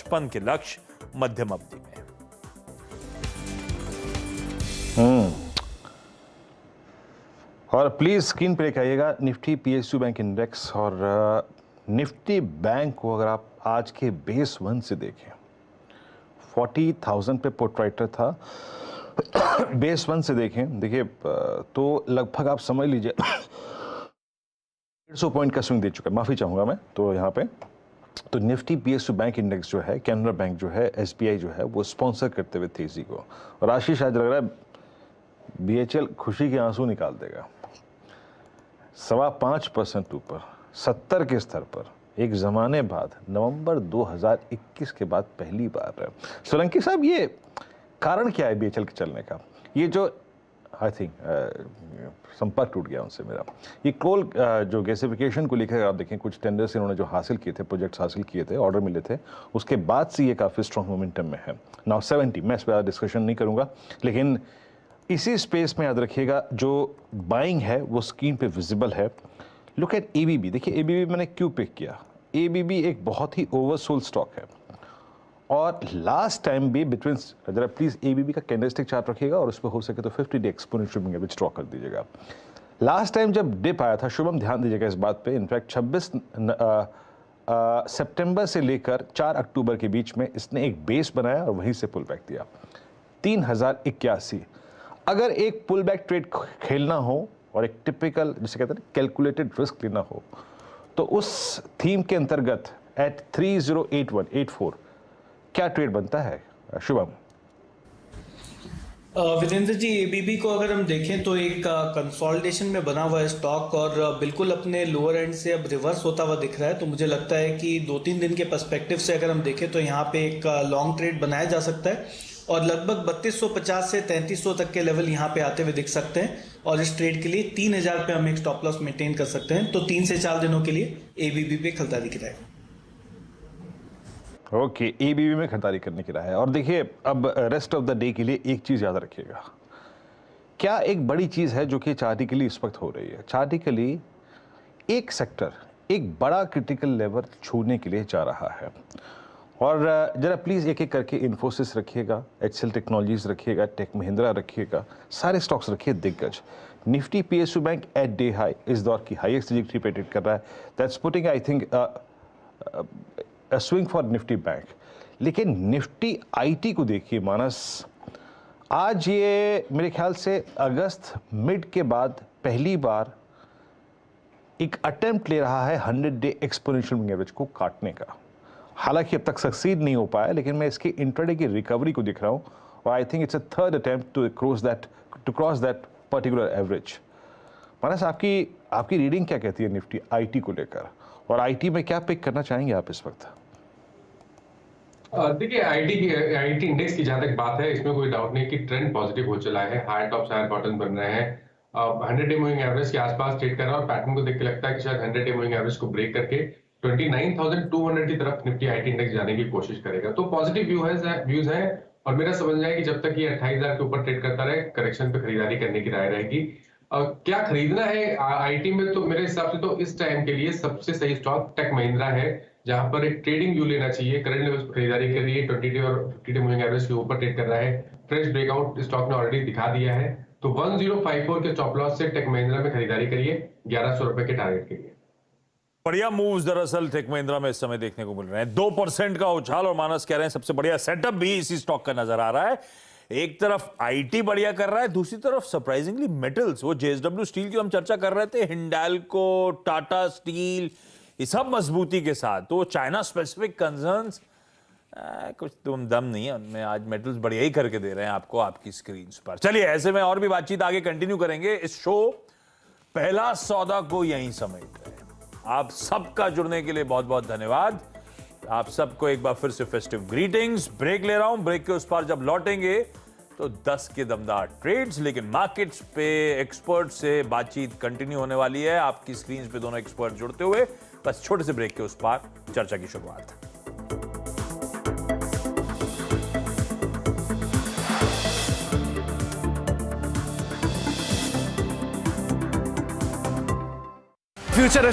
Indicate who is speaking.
Speaker 1: 55 के लक्ष्य मध्यम अवधि में।
Speaker 2: और प्लीज स्क्रीन पे लेके आइएगा निफ्टी पीएसयू बैंक इंडेक्स और निफ्टी बैंक को अगर आप आज के बेस 1 से देखें 40,000 पे पुट राइटर था। बेस 1 से देखें, देखिए तो लगभग आप समझ लीजिए 150 पॉइंट का स्विंग दे चुका है। माफी चाहूंगा मैं तो यहाँ पे तो निफ्टी पीएसयू बैंक इंडेक्स जो है, कैनरा बैंक जो है, एसबीआई जो है, वो स्पॉन्सर करते हुए तेजी को। और आशीष आज लग रहा है बीएचएल खुशी के आंसू निकाल देगा। 5.25% ऊपर 70 के स्तर पर एक जमाने बाद नवंबर 2021 के बाद पहली बार है। सोलंकी साहब, ये कारण क्या है बीएचएल के चलने का? ये जो आई थिंक संपर्क टूट गया उनसे मेरा। ये कोल जो गैसिफिकेशन को लेकर आप देखें, कुछ टेंडर्स इन्होंने जो हासिल किए थे, प्रोजेक्ट्स हासिल किए थे, ऑर्डर मिले थे, उसके बाद से ये काफ़ी स्ट्रॉन्ग मोमेंटम में है। नाउ 70, मैं इस पर डिस्कशन नहीं करूँगा, लेकिन इसी स्पेस में याद रखिएगा जो बाइंग है वो स्क्रीन पे विजिबल है। Look at ABB. देखिए एबीबी मैंने क्यों पिक किया। एबीबी एक बहुत ही ओवरसोल्ड स्टॉक है और लास्ट टाइम भी बिटवीन, जरा प्लीज एबीबी का कैंडलस्टिक चार्ट रखिएगा और उस पर हो सके तो 50 day exponential moving average draw कर दीजिएगा। लास्ट टाइम जब डिप आया था, शुभम ध्यान दीजिएगा इस बात पे, इनफैक्ट 26 सितंबर से लेकर 4 अक्टूबर के बीच में इसने एक बेस बनाया और वहीं से पुल बैक दिया 3081। अगर एक पुल बैक ट्रेड खेलना हो और एक टिपिकल जिसे कहते हैं कैलकुलेटेड रिस्क लेना हो तो उस थीम के अंतर्गत एट 308184 क्या ट्रेड बनता है शुभम?
Speaker 3: विजेंद्र जी, एबीबी को अगर हम देखें तो एक कंसोलिडेशन में बना हुआ है स्टॉक और बिल्कुल अपने लोअर एंड से अब रिवर्स होता हुआ दिख रहा है। तो मुझे लगता है कि 2-3 दिन के पर्सपेक्टिव से अगर हम देखें तो यहाँ पे एक लॉन्ग ट्रेड बनाया जा सकता है और लगभग 3250 से 3300 तक के लेवल यहाँ पे आते हुए दिख सकते हैं और इस ट्रेड के लिए 3000 पे हम एक स्टॉप लॉस मेंटेन कर सकते हैं। तो 3 से 4 दिनों के लिए एबीबी पे खरीदारी की राय।
Speaker 2: ओके, एबीबी में खरीदारी करने की राय है। और देखिए अब रेस्ट ऑफ द डे के लिए एक चीज याद रखिएगा, क्या एक बड़ी चीज है जो कि चार्टिकली इस वक्त हो रही है। चार्टिकली एक सेक्टर एक बड़ा क्रिटिकल लेवल छूने के लिए जा रहा है और जरा प्लीज एक एक करके इन्फोसिस रखिएगा, एचसीएल टेक्नोलॉजीज रखिएगा, टेक महिंद्रा रखिएगा, सारे स्टॉक्स रखिए दिग्गज। Nifty PSU bank at day high इस दौर की हाईएस्ट ट्रैजेक्टरी पे ट्रेड कर रहा है। That's putting I think swing for Nifty bank. लेकिन निफ्टी आईटी को देखिए मानस, आज ये मेरे ख्याल से अगस्त मिड के बाद पहली बार एक अटेम्प्ट ले रहा है 100 डे एक्सपोनेंशियल मूविंग एवरेज को काटने का। हालांकि अब तक सक्सीड नहीं हो पाया, लेकिन मैं इसकी इंट्राडे की रिकवरी को दिख रहा हूं और I think it's a third attempt to cross that particular average. Manas, आपकी रीडिंग क्या कहती है निफ्टी आईटी को लेकर और आईटी में क्या पिक करना चाहेंगे आप इस वक्त?
Speaker 4: देखिए आईटी इंडेक्स की जहां तक बात है, इसमें कोई डाउट नहीं कि ट्रेंड पॉजिटिव हो चला है। हायर टॉप्स हायर बॉटम बन रहे हैं, 100 डे मूविंग एवरेज के आसपास ट्रेड कर रहा है और पैटर्न को देख के लगता है कि शायद 100 डे मूविंग एवरेज को ब्रेक करके 29,200 की तरफ निफ्टी आईटी इंडेक्स जाने की कोशिश करेगा। तो पॉजिटिव व्यूज है और मेरा समझ है कि जब तक ये 28,000 के ऊपर ट्रेड करता रहे, करेक्शन पे खरीदारी करने की राय रहेगी। क्या खरीदना है आईटी में, तो मेरे हिसाब से तो इस टाइम के लिए सबसे सही स्टॉक टेक महिंद्रा है, जहां पर एक ट्रेडिंग व्यू लेना चाहिए। करंट लेवल्स पर खरीदारी के लिए 20 डे और 50 डे मूविंग एवरेज के ऊपर ट्रेड कर रहा है। फ्रेश ब्रेकआउट स्टॉक ने ऑलरेडी दिखा दिया है, तो 1054 के स्टॉप लॉस से टेक महिंद्रा में खरीदारी करिए 1100 रुपए के टारगेट के लिए।
Speaker 1: बढ़िया मूव्स दरअसल टेक महिंद्रा में इस समय देखने को मिल रहे हैं। 2% का उछाल और मानस कह रहे हैं सबसे बढ़िया सेटअप भी इसी स्टॉक का नजर आ रहा है। एक तरफ आईटी बढ़िया कर रहा है, दूसरी तरफ सरप्राइजिंगली मेटल्स, वो जेएसडब्ल्यू स्टील की हम चर्चा कर रहे थे, हिंडाल्को, टाटा स्टील, ये सब मजबूती के साथ। तो चाइना स्पेसिफिक कंसर्न्स कुछ तुम दम नहीं है उनमें। आज मेटल्स बढ़िया ही करके दे रहे हैं आपको आपकी स्क्रीन पर। चलिए ऐसे में और भी बातचीत आगे कंटिन्यू करेंगे। इस शो पहला सौदा को यहीं समेट रहे हैं। आप सबका जुड़ने के लिए बहुत बहुत धन्यवाद। आप सबको एक बार फिर से फेस्टिव ग्रीटिंग्स। ब्रेक ले रहा हूं, ब्रेक के उस पार जब लौटेंगे तो 10 के दमदार ट्रेड्स, लेकिन मार्केट्स पे एक्सपर्ट से बातचीत कंटिन्यू होने वाली है। आपकी स्क्रीन पे दोनों एक्सपर्ट जुड़ते हुए, बस छोटे से ब्रेक के उस पार चर्चा की शुरुआत।
Speaker 5: फ्यूचर